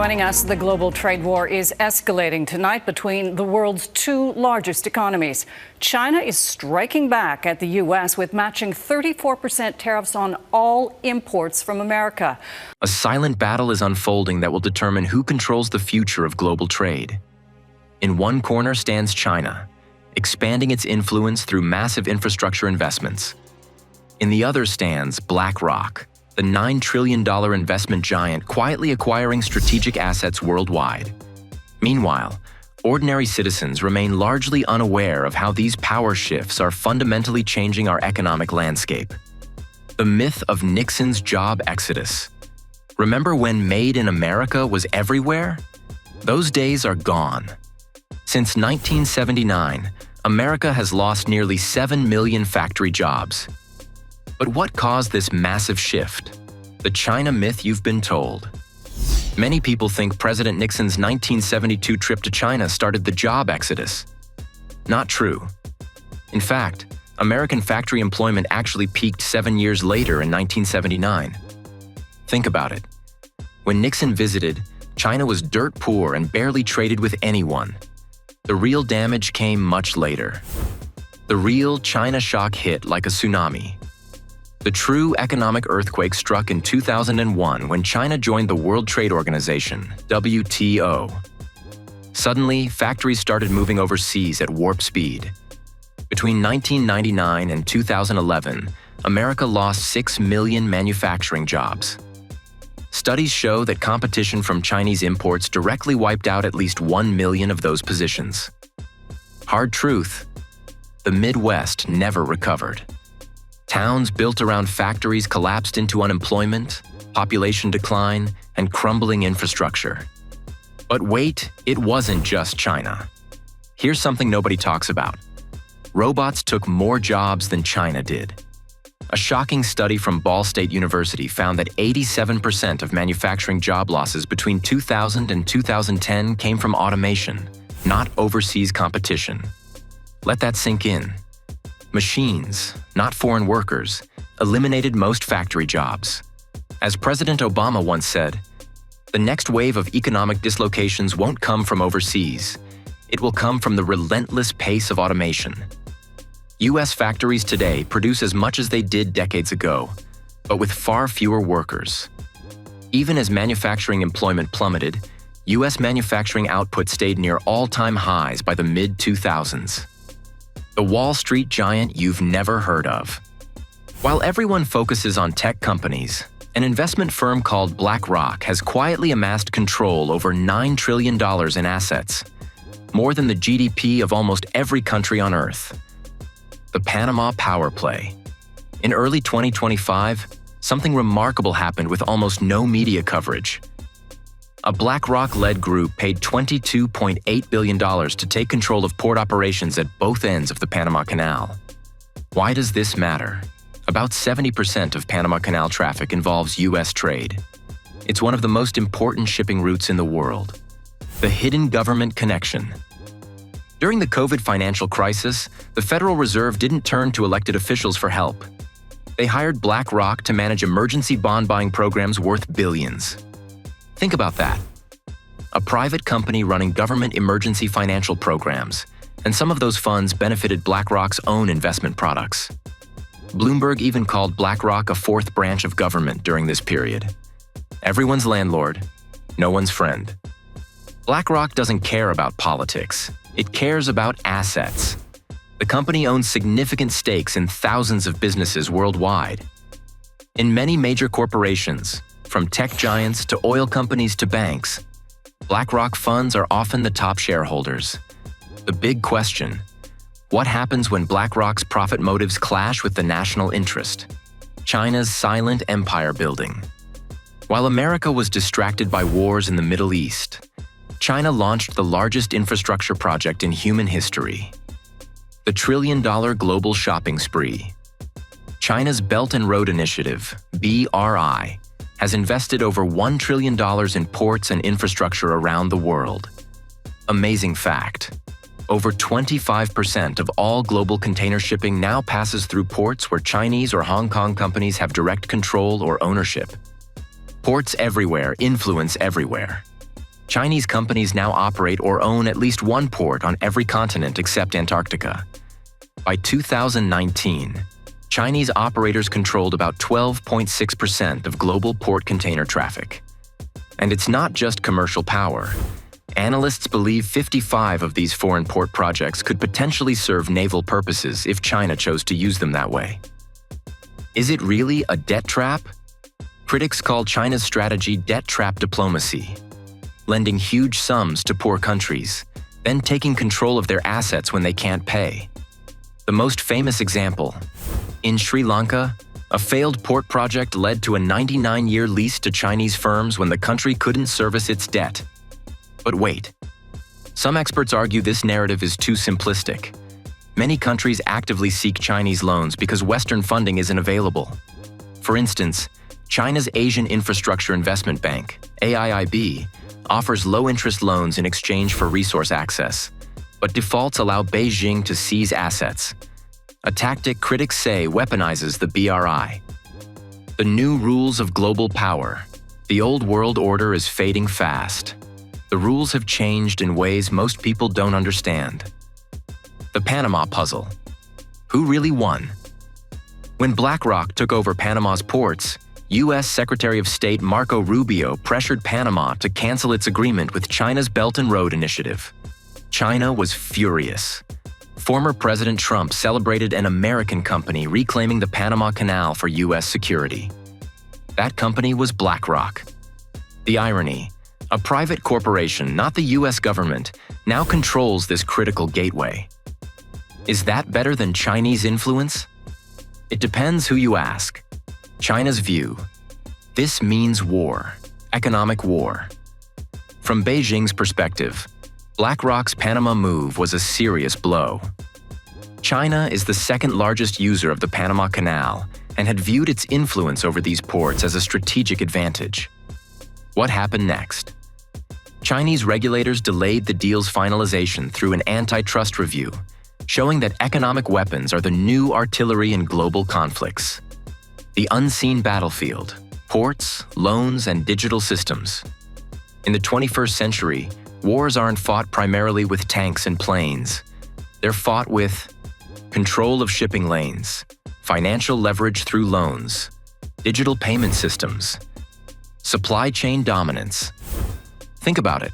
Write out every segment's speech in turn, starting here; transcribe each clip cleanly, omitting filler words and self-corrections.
joining us. The global trade war is escalating tonight between the world's two largest economies. China is striking back at the U.S. with matching 34% tariffs on all imports from America. A silent battle is unfolding that will determine who controls the future of global trade. In one corner stands China, expanding its influence through massive infrastructure investments. In the other stands BlackRock, the $9 trillion investment giant quietly acquiring strategic assets worldwide. Meanwhile, ordinary citizens remain largely unaware of how these power shifts are fundamentally changing our economic landscape. The myth of Nixon's job exodus. Remember when Made in America was everywhere? Those days are gone. Since 1979, America has lost nearly 7 million factory jobs. But what caused this massive shift? The China myth you've been told. Many people think President Nixon's 1972 trip to China started the job exodus. Not true. In fact, American factory employment actually peaked 7 years later in 1979. Think about it. When Nixon visited, China was dirt poor and barely traded with anyone. The real damage came much later. The real China shock hit like a tsunami. The true economic earthquake struck in 2001 when China joined the World Trade Organization, WTO. Suddenly, factories started moving overseas at warp speed. Between 1999 and 2011, America lost 6 million manufacturing jobs. Studies show that competition from Chinese imports directly wiped out at least 1 million of those positions. Hard truth: the Midwest never recovered. Towns built around factories collapsed into unemployment, population decline, and crumbling infrastructure. But wait, it wasn't just China. Here's something nobody talks about. Robots took more jobs than China did. A shocking study from Ball State University found that 87% of manufacturing job losses between 2000 and 2010 came from automation, not overseas competition. Let that sink in. Machines, not foreign workers, eliminated most factory jobs. As President Obama once said, "The next wave of economic dislocations won't come from overseas. It will come from the relentless pace of automation." U.S. factories today produce as much as they did decades ago, but with far fewer workers. Even as manufacturing employment plummeted, U.S. manufacturing output stayed near all-time highs by the mid-2000s. The Wall Street giant you've never heard of. While everyone focuses on tech companies, an investment firm called BlackRock has quietly amassed control over $9 trillion in assets, more than the GDP of almost every country on Earth. The Panama power play. In early 2025, something remarkable happened with almost no media coverage. A BlackRock-led group paid $22.8 billion to take control of port operations at both ends of the Panama Canal. Why does this matter? About 70% of Panama Canal traffic involves U.S. trade. It's one of the most important shipping routes in the world. The hidden government connection. During the COVID financial crisis, the Federal Reserve didn't turn to elected officials for help. They hired BlackRock to manage emergency bond buying programs worth billions. Think about that. A private company running government emergency financial programs, and some of those funds benefited BlackRock's own investment products. Bloomberg even called BlackRock a fourth branch of government during this period. Everyone's landlord, no one's friend. BlackRock doesn't care about politics. It cares about assets. The company owns significant stakes in thousands of businesses worldwide. In many major corporations, from tech giants to oil companies to banks, BlackRock funds are often the top shareholders. The big question: what happens when BlackRock's profit motives clash with the national interest? China's silent empire building. While America was distracted by wars in the Middle East, China launched the largest infrastructure project in human history. The trillion-dollar global shopping spree. China's Belt and Road Initiative, BRI, has invested over $1 trillion in ports and infrastructure around the world. Amazing fact: over 25% of all global container shipping now passes through ports where Chinese or Hong Kong companies have direct control or ownership. Ports everywhere influence everywhere. Chinese companies now operate or own at least one port on every continent except Antarctica. By 2019, Chinese operators controlled about 12.6% of global port container traffic. And it's not just commercial power. Analysts believe 55 of these foreign port projects could potentially serve naval purposes if China chose to use them that way. Is it really a debt trap? Critics call China's strategy debt trap diplomacy, lending huge sums to poor countries, then taking control of their assets when they can't pay. The most famous example, in Sri Lanka, a failed port project led to a 99-year lease to Chinese firms when the country couldn't service its debt. But wait. Some experts argue this narrative is too simplistic. Many countries actively seek Chinese loans because Western funding isn't available. For instance, China's Asian Infrastructure Investment Bank, AIIB, offers low-interest loans in exchange for resource access, but defaults allow Beijing to seize assets, a tactic critics say weaponizes the BRI. The new rules of global power. The old world order is fading fast. The rules have changed in ways most people don't understand. The Panama puzzle. Who really won? When BlackRock took over Panama's ports, U.S. Secretary of State Marco Rubio pressured Panama to cancel its agreement with China's Belt and Road Initiative. China was furious. Former President Trump celebrated an American company reclaiming the Panama Canal for U.S. security. That company was BlackRock. The irony, a private corporation, not the U.S. government, now controls this critical gateway. Is that better than Chinese influence? It depends who you ask. China's view. This means war, economic war. From Beijing's perspective, BlackRock's Panama move was a serious blow. China is the second-largest user of the Panama Canal and had viewed its influence over these ports as a strategic advantage. What happened next? Chinese regulators delayed the deal's finalization through an antitrust review, showing that economic weapons are the new artillery in global conflicts. The unseen battlefield, ports, loans, and digital systems. In the 21st century, wars aren't fought primarily with tanks and planes. They're fought with control of shipping lanes, financial leverage through loans, digital payment systems, supply chain dominance. Think about it.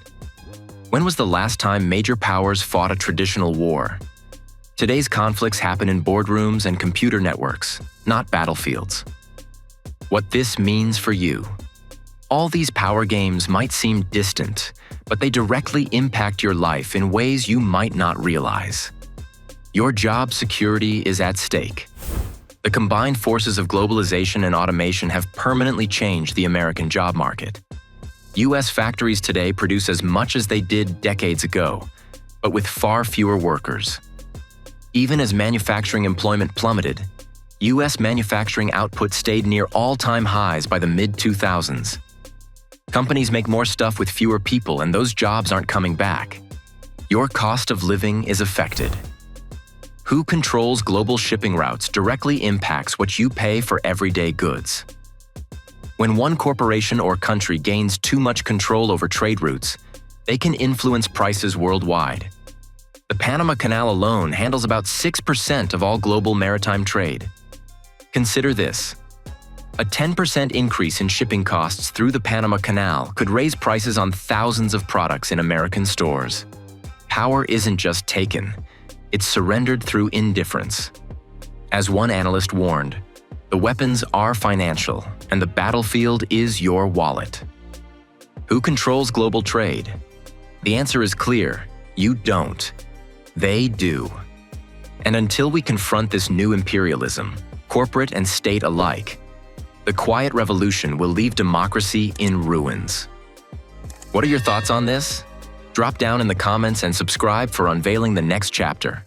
When was the last time major powers fought a traditional war? Today's conflicts happen in boardrooms and computer networks, not battlefields. What this means for you. All these power games might seem distant, but they directly impact your life in ways you might not realize. Your job security is at stake. The combined forces of globalization and automation have permanently changed the American job market. U.S. factories today produce as much as they did decades ago, but with far fewer workers. Even as manufacturing employment plummeted, U.S. manufacturing output stayed near all-time highs by the mid-2000s. Companies make more stuff with fewer people, and those jobs aren't coming back. Your cost of living is affected. Who controls global shipping routes directly impacts what you pay for everyday goods. When one corporation or country gains too much control over trade routes, they can influence prices worldwide. The Panama Canal alone handles about 6% of all global maritime trade. Consider this. A 10% increase in shipping costs through the Panama Canal could raise prices on thousands of products in American stores. Power isn't just taken, it's surrendered through indifference. As one analyst warned, the weapons are financial, and the battlefield is your wallet. Who controls global trade? The answer is clear: you don't. They do. And until we confront this new imperialism, corporate and state alike, the quiet revolution will leave democracy in ruins. What are your thoughts on this? Drop down in the comments and subscribe for unveiling the next chapter.